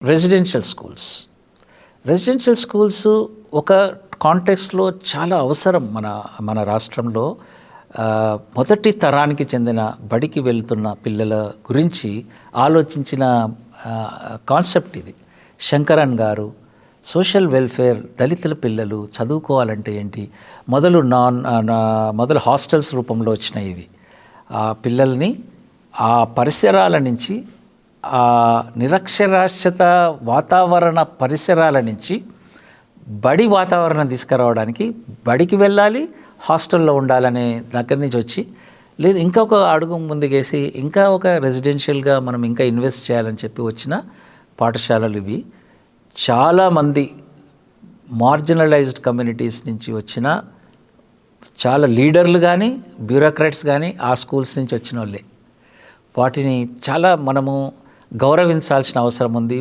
Residential schools. Residential schools ఒక కాంటెక్స్ట్లో చాలా అవసరం మన రాష్ట్రంలో. మొదటి తరానికి చెందిన బడికి వెళ్తున్న పిల్లల గురించి ఆలోచించిన కాన్సెప్ట్ ఇది. శంకరన్ గారు సోషల్ వెల్ఫేర్, దళితుల పిల్లలు చదువుకోవాలంటే ఏంటి, మొదలు హాస్టల్స్ రూపంలో వచ్చినాయి ఇవి. ఆ పిల్లల్ని ఆ పరిసరాల నుంచి, ఆ నిరక్షరాస్యత వాతావరణ పరిసరాల నుంచి బడి వాతావరణం తీసుకురావడానికి, బడికి వెళ్ళాలి, హాస్టల్లో ఉండాలనే దగ్గర నుంచి వచ్చి, లేదు ఇంకొక అడుగు ముందుకేసి ఇంకా ఒక రెసిడెన్షియల్గా మనం ఇంకా ఇన్వెస్ట్ చేయాలని చెప్పి వచ్చిన పాఠశాలలు ఇవి. చాలామంది మార్జినలైజ్డ్ కమ్యూనిటీస్ నుంచి వచ్చిన చాలా లీడర్లు కానీ, బ్యూరోక్రాట్స్ కానీ ఆ స్కూల్స్ నుంచి వచ్చిన వాళ్ళే. వాటిని చాలా మనము గౌరవించాల్సిన అవసరం ఉంది.